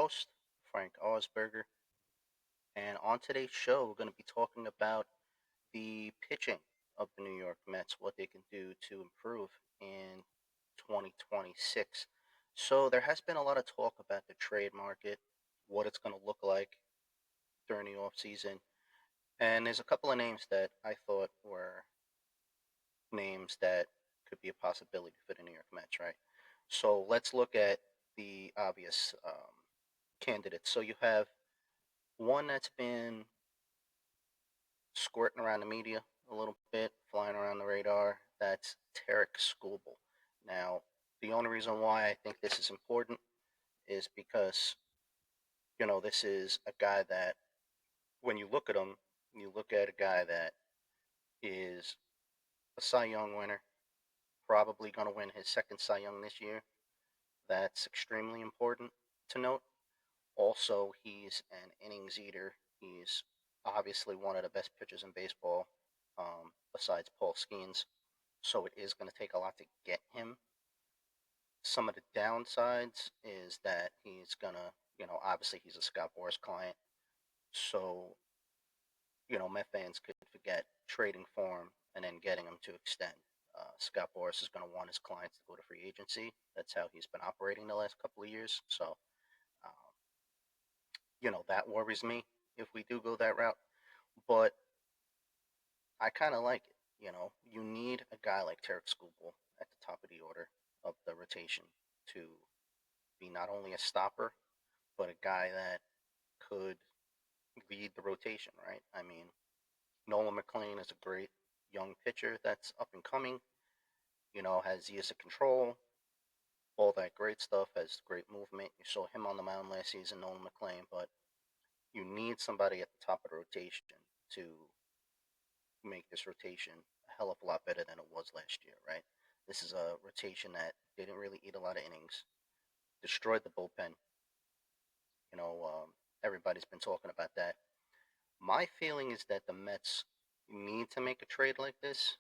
host, Frank Osberger, and on today's show, we're going to be talking about the pitching of the New York Mets, what they can do to improve in 2026. So, there has been a lot of talk about the trade market, what it's going to look like during the offseason, and there's a couple of names that I thought were names that could be a possibility for the New York Mets, right? So, let's look at the obvious candidates. So, you have one that's been squirting around the media a little bit, flying around the radar. That's Tarek Skubal. Now, the only reason why I think this is important is because, this is a guy that, when you look at him, you look at a guy that is a Cy Young winner, probably going to win his second Cy Young this year. That's extremely important to note. Also, he's an innings eater. He's obviously one of the best pitchers in baseball, besides Paul Skeens. So it is going to take a lot to get him. Some of the downsides is that he's going to, obviously he's a Scott Boras client. So, Met fans could forget trading for him and then getting him to extend. Scott Boras is going to want his clients to go to free agency. That's how he's been operating the last couple of years. So, um, that worries me if we do go that route. But I kind of like it. You need a guy like Tarek Skubal at the top of the order of the rotation to be not only a stopper, but a guy that could lead the rotation, right? I mean, Nolan McLean is a great young pitcher that's up and coming, has years of control, all that great stuff, has great movement. You saw him on the mound last season, Nolan McLean, but you need somebody at the top of the rotation to make this rotation a hell of a lot better than it was last year, right? This is a rotation that didn't really eat a lot of innings, destroyed the bullpen. You know, um, Everybody's been talking about that. My feeling is that the Mets need to make a trade like this,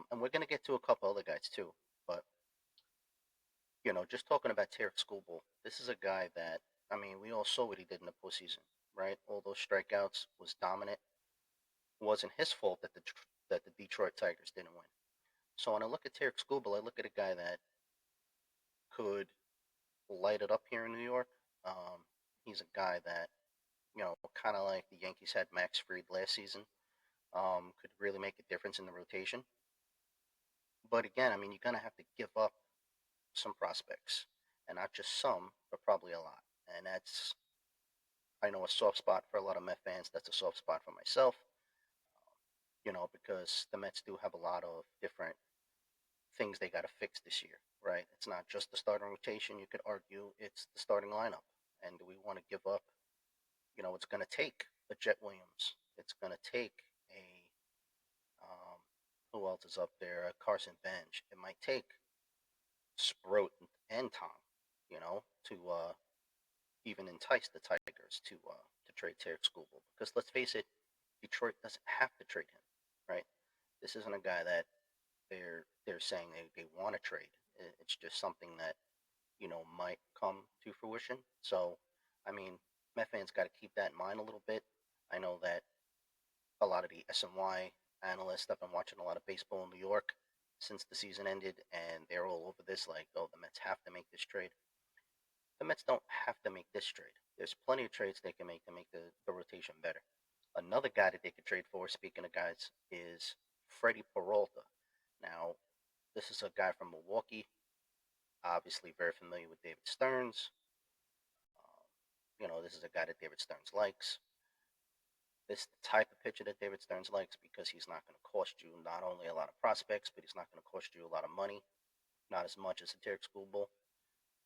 and we're going to get to a couple other guys too. But just talking about Tarek Skubal, this is a guy that, I mean, we all saw what he did in the postseason, right? All those strikeouts, was dominant. It wasn't his fault that the Detroit Tigers didn't win. So when I look at Tarek Skubal, I look at a guy that could light it up here in New York. Um, he's a guy that, kind of like the Yankees had Max Fried last season, could really make a difference in the rotation. But again, I mean, you're going to have to give up some prospects, and not just some, but probably a lot. And that's, I know, a soft spot for a lot of Met fans. That's a soft spot for myself, because the Mets do have a lot of different things they got to fix this year, right? It's not just the starting rotation. You could argue it's the starting lineup. And do we want to give up? It's going to take a Jet Williams. It's going to take a, um, who else is up there? Carson Bench. It might take Sproat and Tom, to even entice the Tigers to trade Tarek Skubal. Because let's face it, Detroit doesn't have to trade him, right? This isn't a guy that they're saying they want to trade. It's just something that might come to fruition. So, I mean, Met fans got to keep that in mind a little bit. I know that a lot of the SNY analysts have been watching a lot of baseball in New York since the season ended, and they're all over this like, oh, the Mets have to make this trade. The Mets don't have to make this trade. There's plenty of trades they can make to make the rotation better. Another guy that they could trade for, speaking of guys, is Freddie Peralta. Now, this is a guy from Milwaukee, obviously very familiar with David Stearns. This is a guy that David Stearns likes. This is the type of pitcher that David Stearns likes because he's not going to cost you not only a lot of prospects, but he's not going to cost you a lot of money, not as much as a Tarek Skubal.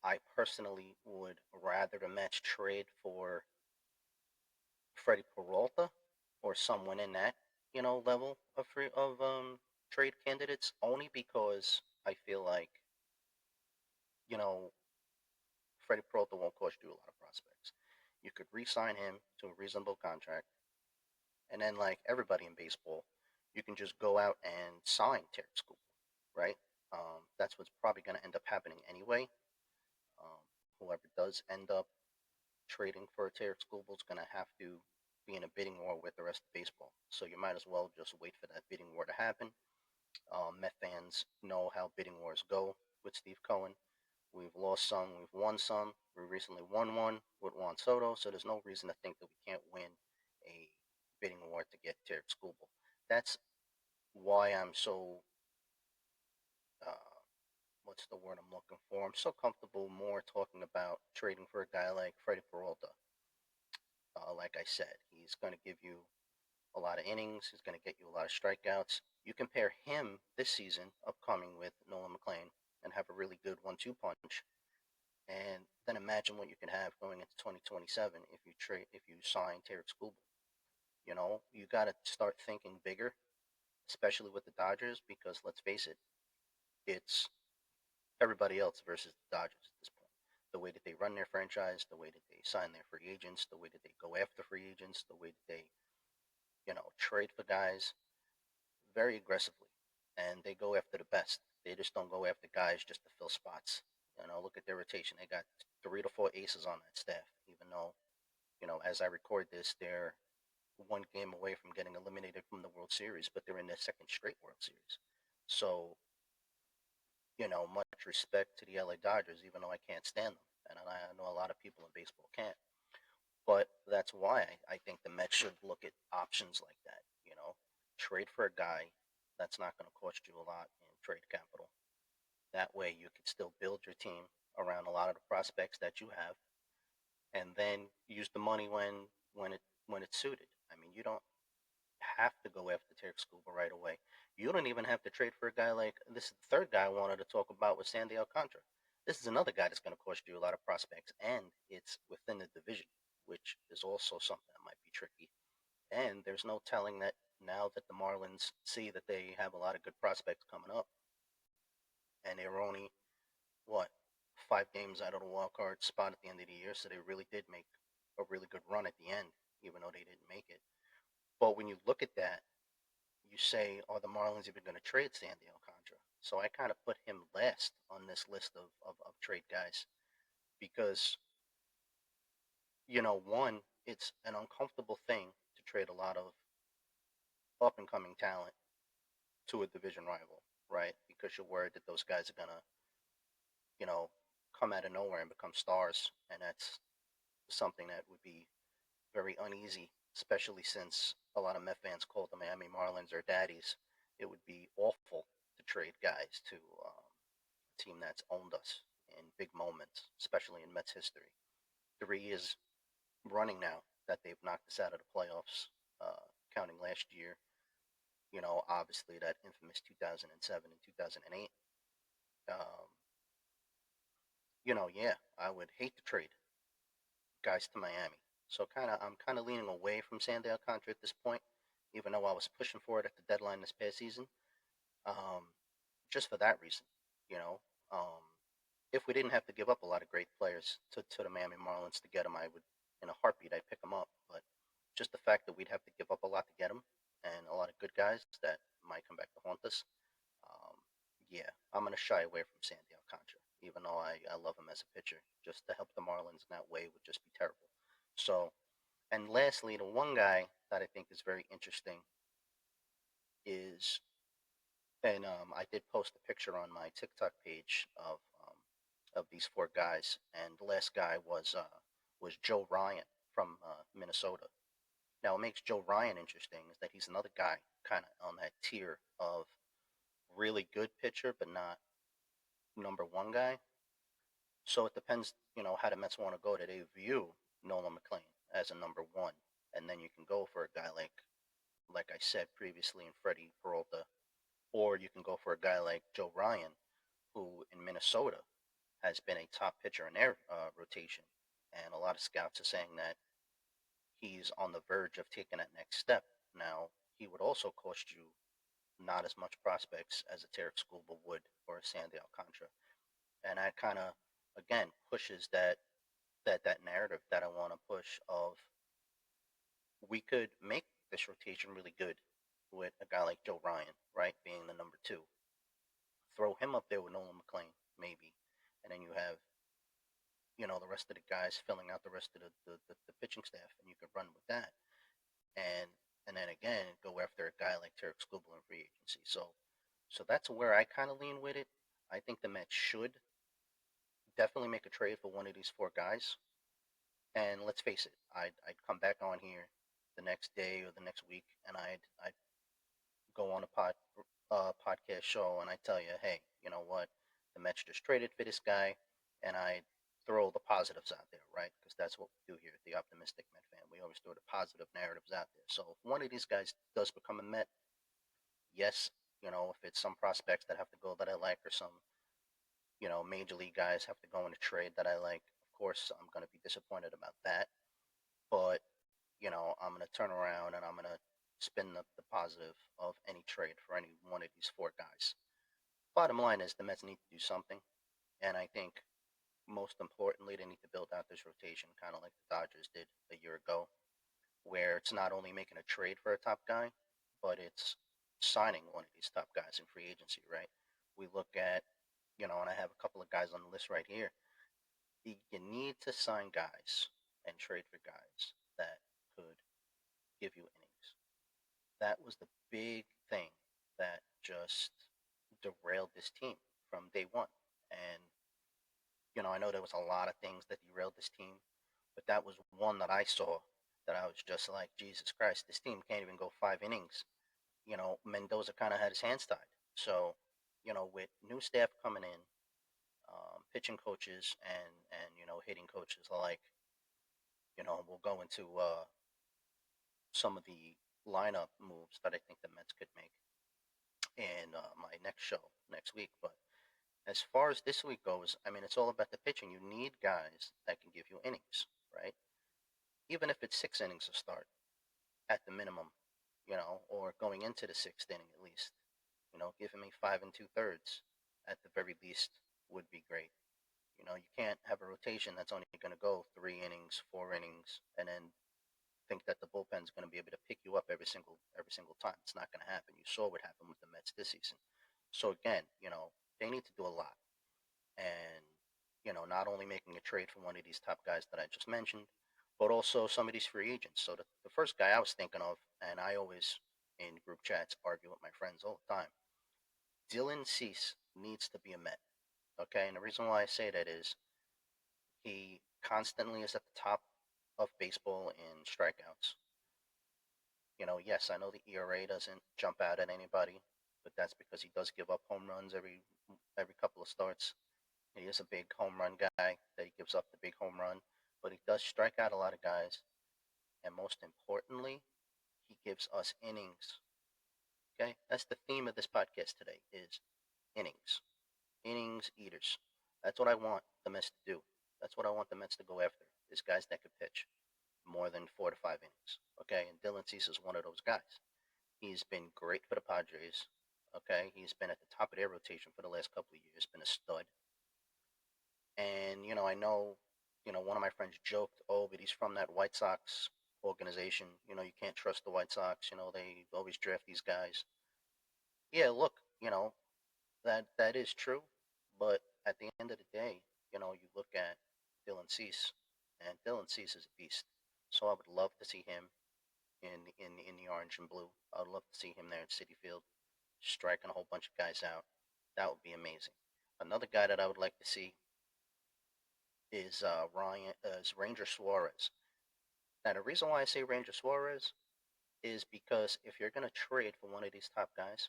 I personally would rather the Mets trade for Freddie Peralta or someone in that, level of trade candidates, only because I feel like, you know, Freddie Peralta won't cost you a lot of prospects. You could re-sign him to a reasonable contract, and then like everybody in baseball, you can just go out and sign Terry Scoop, right? That's what's probably going to end up happening anyway. Um, Whoever does end up trading for a Tarek Skubal is going to have to be in a bidding war with the rest of baseball. So you might as well just wait for that bidding war to happen. Met fans know how bidding wars go with Steve Cohen. We've lost some, we've won some. We recently won one with Juan Soto, so there's no reason to think that we can't win a bidding war to get Tarek Skubal. That's why I'm so uh, what's the word I'm looking for? I'm so comfortable more talking about trading for a guy like Freddie Peralta. Like I said, he's going to give you a lot of innings. He's going to get you a lot of strikeouts. You compare him this season, upcoming, with Nolan McLean, and have a really good 1-2 punch. And then imagine what you can have going into 2027 if you sign Tarek Skubal. You know, you got to start thinking bigger, especially with the Dodgers, because let's face it, it's everybody else versus the Dodgers at this point. The way that they run their franchise, the way that they sign their free agents, the way that they go after free agents, the way that they, trade for guys very aggressively. And they go after the best. They just don't go after guys just to fill spots. Look at their rotation. They got 3 to 4 aces on that staff, even though, as I record this, they're one game away from getting eliminated from the World Series, but they're in their second straight World Series. So, much respect to the LA Dodgers, even though I can't stand them. And I know a lot of people in baseball can't. But that's why I think the Mets should look at options like that. Trade for a guy that's not going to cost you a lot in trade capital. That way, you could still build your team around a lot of the prospects that you have, and then use the money when it's suited. I mean, you don't have to go after Tarek Scuba right away. You don't even have to trade for a guy like this. Is the third guy I wanted to talk about with Sandy Alcantara. This is another guy that's going to cost you a lot of prospects, and it's within the division, which is also something that might be tricky. And there's no telling that now that the Marlins see that they have a lot of good prospects coming up, and they were only what 5 games out of the wild card spot at the end of the year, so they really did make a really good run at the end, even though they didn't make it. But when you look at that, you say, are the Marlins even going to trade Sandy Alcantara? So I kind of put him last on this list of trade guys because, one, it's an uncomfortable thing to trade a lot of up and coming talent to a division rival, right? Because you're worried that those guys are going to, you know, come out of nowhere and become stars. And that's something that would be very uneasy, especially since a lot of Met fans call the Miami Marlins their daddies. It would be awful to trade guys to a team that's owned us in big moments, especially in Mets history. 3 years running now that they've knocked us out of the playoffs, counting last year. Obviously that infamous 2007 and 2008. Um, yeah, I would hate to trade guys to Miami. So I'm kind of leaning away from Sandy Alcantara at this point, even though I was pushing for it at the deadline this past season. Um, just for that reason, you know. Um, if we didn't have to give up a lot of great players to the Miami Marlins to get them, I would, in a heartbeat, I'd pick them up. But just the fact that we'd have to give up a lot to get them, and a lot of good guys that might come back to haunt us, um, yeah, I'm going to shy away from Sandy Alcantara, even though I love him as a pitcher. Just to help the Marlins in that way would just be terrible. So, and lastly, the one guy that I think is very interesting is, and I did post a picture on my TikTok page of these 4 guys, and the last guy was Joe Ryan from Minnesota. Now, what makes Joe Ryan interesting is that he's another guy kind of on that tier of really good pitcher, but not number one guy. So it depends, how the Mets want to go. Do they view Nolan McLean as a number one, and then you can go for a guy like I said previously, in Freddie Peralta, or you can go for a guy like Joe Ryan, who in Minnesota has been a top pitcher in their rotation, and a lot of scouts are saying that he's on the verge of taking that next step. Now, he would also cost you not as much prospects as a Tarek Skubal would or a Sandy Alcantara, and that kind of again pushes that narrative that I want to push of we could make this rotation really good with a guy like Joe Ryan, right, being the number 2. Throw him up there with Nolan McLean, maybe, and then you have the rest of the guys filling out the rest of the pitching staff, and you could run with that. And and then again go after a guy like Tarek Skubal in free agency. So that's where I kind of lean with it. I think the Mets should definitely make a trade for one of these four guys. And let's face it, I'd come back on here the next day or the next week, and I'd go on a podcast show, and I tell you, hey, you know what, the Mets just traded for this guy, and I throw the positives out there, right? Because that's what we do here at the Optimistic Met fan. We always throw the positive narratives out there. So if one of these guys does become a Met, yes, if it's some prospects that have to go that I like, or some major league guys have to go in a trade that I like, of course I'm going to be disappointed about that. But I'm going to turn around and I'm going to spin the positive of any trade for any one of these four guys. Bottom line is the Mets need to do something, and I think most importantly they need to build out this rotation, kind of like the Dodgers did a year ago, where it's not only making a trade for a top guy, but it's signing one of these top guys in free agency, right? We look at, and I have a couple of guys on the list right here. You need to sign guys and trade for guys that could give you innings. That was the big thing that just derailed this team from day one. And, I know there was a lot of things that derailed this team, but that was one that I saw that I was just like, Jesus Christ, this team can't even go 5 innings. Mendoza kind of had his hands tied. So, with new staff coming in, pitching coaches and hitting coaches alike, we'll go into some of the lineup moves that I think the Mets could make in my next show next week. But as far as this week goes, I mean, it's all about the pitching. You need guys that can give you innings, right? Even if it's 6 innings to start at the minimum, or going into the sixth inning at least, giving me 5 2/3 at the very least would be great. You can't have a rotation that's only going to go 3 innings, 4 innings, and then think that the bullpen's going to be able to pick you up every single time. It's not going to happen. You saw what happened with the Mets this season. So again, they need to do a lot, and not only making a trade for one of these top guys that I just mentioned, but also some of these free agents. So the first guy I was thinking of, and I always in group chats argue with my friends all the time, Dylan Cease needs to be a Met. Okay, and the reason why I say that is he constantly is at the top of baseball in strikeouts. Yes, I know the ERA doesn't jump out at anybody, but that's because he does give up home runs every couple of starts. He is a big home run guy that he gives up the big home run, but he does strike out a lot of guys, and most importantly, he gives us innings. Okay, that's the theme of this podcast today: is innings, innings eaters. That's what I want the Mets to do. That's what I want the Mets to go after: is guys that could pitch more than 4 to 5 innings. Okay, and Dylan Cease is one of those guys. He's been great for the Padres. Okay, he's been at the top of their rotation for the last couple of years. Been a stud. And I know, one of my friends joked, "Oh, but he's from that White Sox organization. You can't trust the White Sox. They always draft these guys." Yeah, look, that is true, but at the end of the day, you look at Dylan Cease, and Dylan Cease is a beast. So I would love to see him in the orange and blue. I would love to see him there at Citi Field, striking a whole bunch of guys out. That would be amazing. Another guy that I would like to see is Ranger Suarez. Now the reason why I say Ranger Suarez is because if you're gonna trade for one of these top guys,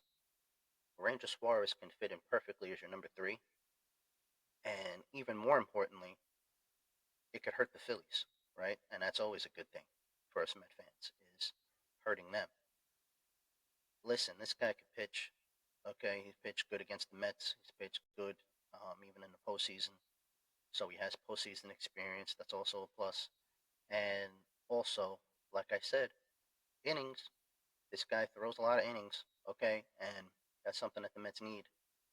Ranger Suarez can fit in perfectly as your number three, and even more importantly, it could hurt the Phillies, right? And that's always a good thing for us Met fans, is hurting them. Listen, this guy could pitch. Okay, he's pitched good against the Mets. He's pitched good, even in the postseason. So he has postseason experience. That's also a plus. And also, like I said, innings. This guy throws a lot of innings. Okay, and that's something that the Mets need.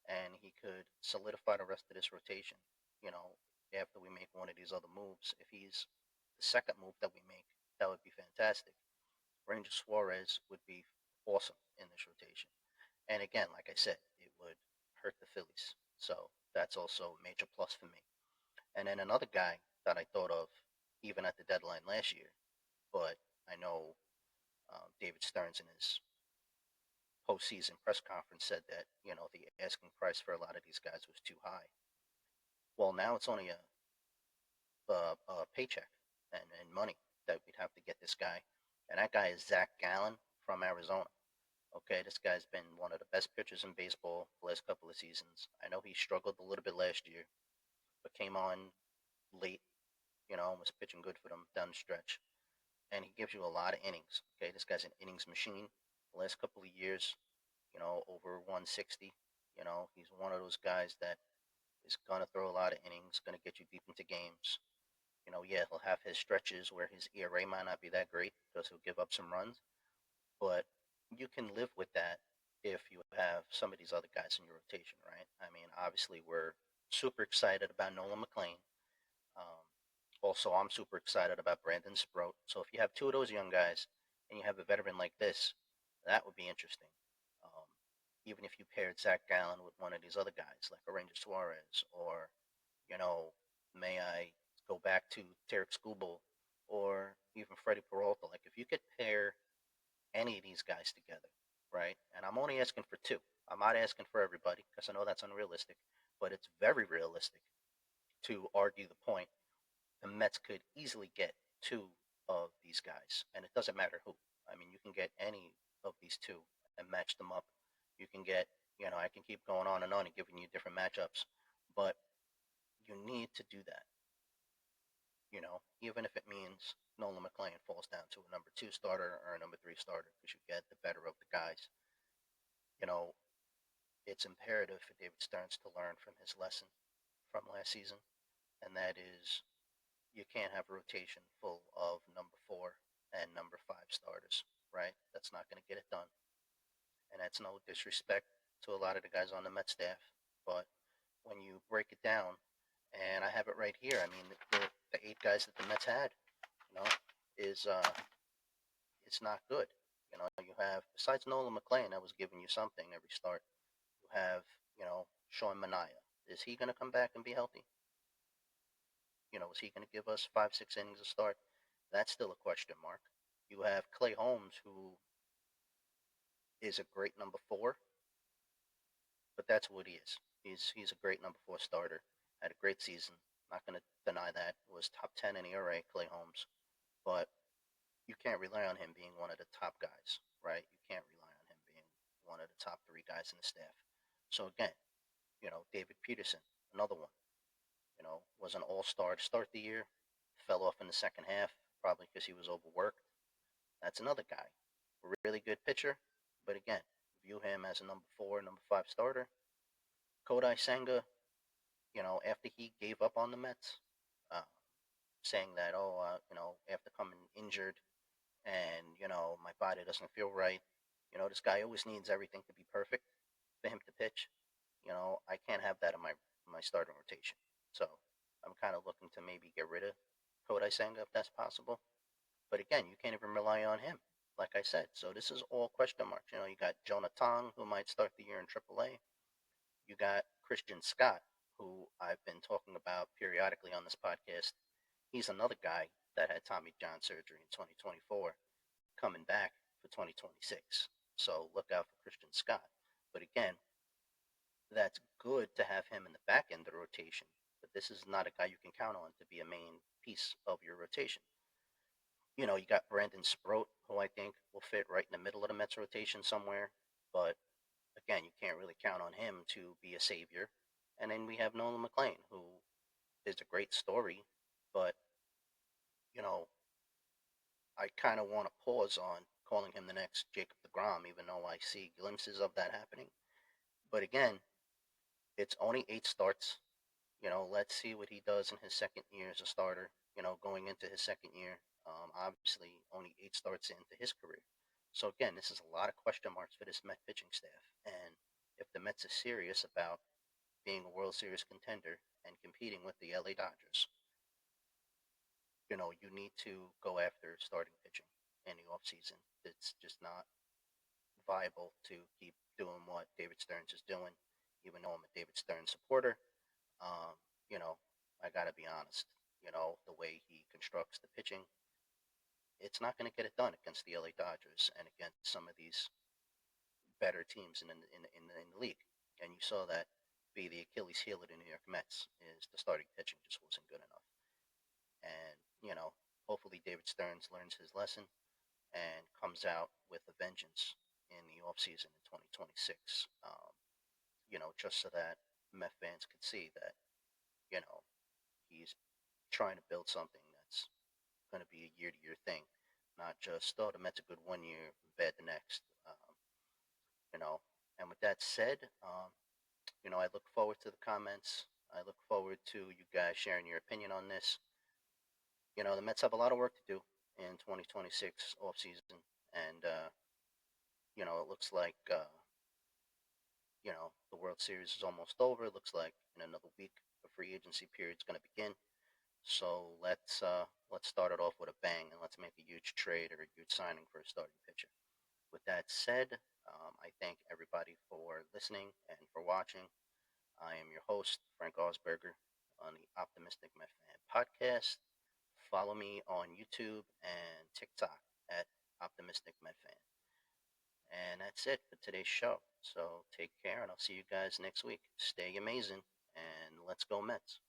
And he could solidify the rest of this rotation. You know, after we make one of these other moves, if he's the second move that we make, that would be fantastic. Ranger Suarez would be awesome in this rotation. And again, like I said, it would hurt the Phillies. So that's also a major plus for me. And then another guy that I thought of even at the deadline last year, but I know David Stearns in his postseason press conference said that the asking price for a lot of these guys was too high. Well, now it's only a paycheck and money that we'd have to get this guy, and that guy is Zach Gallen from Arizona. Okay, this guy's been one of the best pitchers in baseball the last couple of seasons. I know he struggled a little bit last year, but came on late, and was pitching good for them down the stretch. And he gives you a lot of innings. Okay, this guy's an innings machine. The last couple of years, over 160. He's one of those guys that is gonna throw a lot of innings, gonna get you deep into games. Yeah, he'll have his stretches where his ERA might not be that great because he'll give up some runs, but you can live with that if you have some of these other guys in your rotation, right? I mean, obviously, we're super excited about Nolan McLean. Um, Also, I'm super excited about Brandon Sproat. So if you have two of those young guys and you have a veteran like this, that would be interesting. Um, Even if you paired Zach Gallen with one of these other guys, like a Ranger Suarez, or, you know, may I go back to Tarek Skubal, or even Freddie Peralta. Like if you could pair any of these guys together, right? And I'm only asking for two. I'm not asking for everybody because I know that's unrealistic, but it's very realistic to argue the point the Mets could easily get two of these guys, and it doesn't matter who. I mean, you can get any of these two and match them up. You can get, I can keep going on and giving you different matchups, but you need to do that, even if it means Nolan McLean falls down to a number two starter or a number three starter because you get the better of the guys. You know, it's imperative for David Stearns to learn from his lesson from last season, and that is you can't have a rotation full of number four and number five starters, right? That's not going to get it done. And that's no disrespect to a lot of the guys on the Met staff. But when you break it down, and I have it right here, I mean, the eight guys that the Mets had, you know, is it's not good. You have, besides Nolan McLean, that was giving you something every start, you have, Sean Manaea. Is he going to come back and be healthy? Is he going to give us 5, 6 innings a start? That's still a question mark. You have Clay Holmes, who is a great number four, but that's what he is. He's a great number four starter. Had a great season. Not going to deny that. Was top 10 in ERA, Clay Holmes. But you can't rely on him being one of the top guys, right? You can't rely on him being one of the top three guys in the staff. So again, David Peterson, another one. Was an all-star to start the year. Fell off in the second half, probably because he was overworked. That's another guy. A really good pitcher, but again, view him as a number four, number five starter. Kodai Senga, after he gave up on the Mets, uh, saying that, after coming injured and, my body doesn't feel right, this guy always needs everything to be perfect for him to pitch. I can't have that in my starting rotation. So I'm kind of looking to maybe get rid of Kodai Senga if that's possible. But again, you can't even rely on him, like I said. So this is all question marks. You got Jonah Tong, who might start the year in AAA. You got Christian Scott, who I've been talking about periodically on this podcast. He's another guy that had Tommy John surgery in 2024, coming back for 2026. So look out for Christian Scott. But again, that's good to have him in the back end of the rotation. But this is not a guy you can count on to be a main piece of your rotation. You got Brandon Sproat, who I think will fit right in the middle of the Mets rotation somewhere. But again, you can't really count on him to be a savior. And then we have Nolan McLean, who is a great story, but you know, I kind of want to pause on calling him the next Jacob DeGrom, even though I see glimpses of that happening. But again, it's only 8 starts. Let's see what he does in his second year as a starter. Going into his second year, obviously only 8 starts into his career. So again, this is a lot of question marks for this Met pitching staff. And if the Mets are serious about being a World Series contender and competing with the LA Dodgers, you need to go after starting pitching in the offseason. It's just not viable to keep doing what David Stearns is doing, even though I'm a David Stearns supporter. Um, you know, I gotta be honest. The way he constructs the pitching, it's not going to get it done against the LA Dodgers and against some of these better teams in the league. And you saw that be the Achilles heel of the New York Mets is the starting pitching just wasn't good enough. And hopefully David Stearns learns his lesson and comes out with a vengeance in the offseason in 2026. Just so that Met fans could see that you know he's trying to build something that's going to be a year-to-year thing, not just the Mets are good one year, bad the next. You know, and with that said, I look forward to the comments. I look forward to you guys sharing your opinion on this. The Mets have a lot of work to do in 2026 offseason, and it looks like the World Series is almost over. It looks like in another week the free agency period is going to begin. So let's start it off with a bang and let's make a huge trade or a huge signing for a starting pitcher. With that said, I thank everybody for listening and for watching. I am your host, Frank Osberger, on the Optimistic Met Fan podcast. Follow me on YouTube and TikTok at Optimistic Met Fan. And that's it for today's show. So take care, and I'll see you guys next week. Stay amazing, and let's go Mets.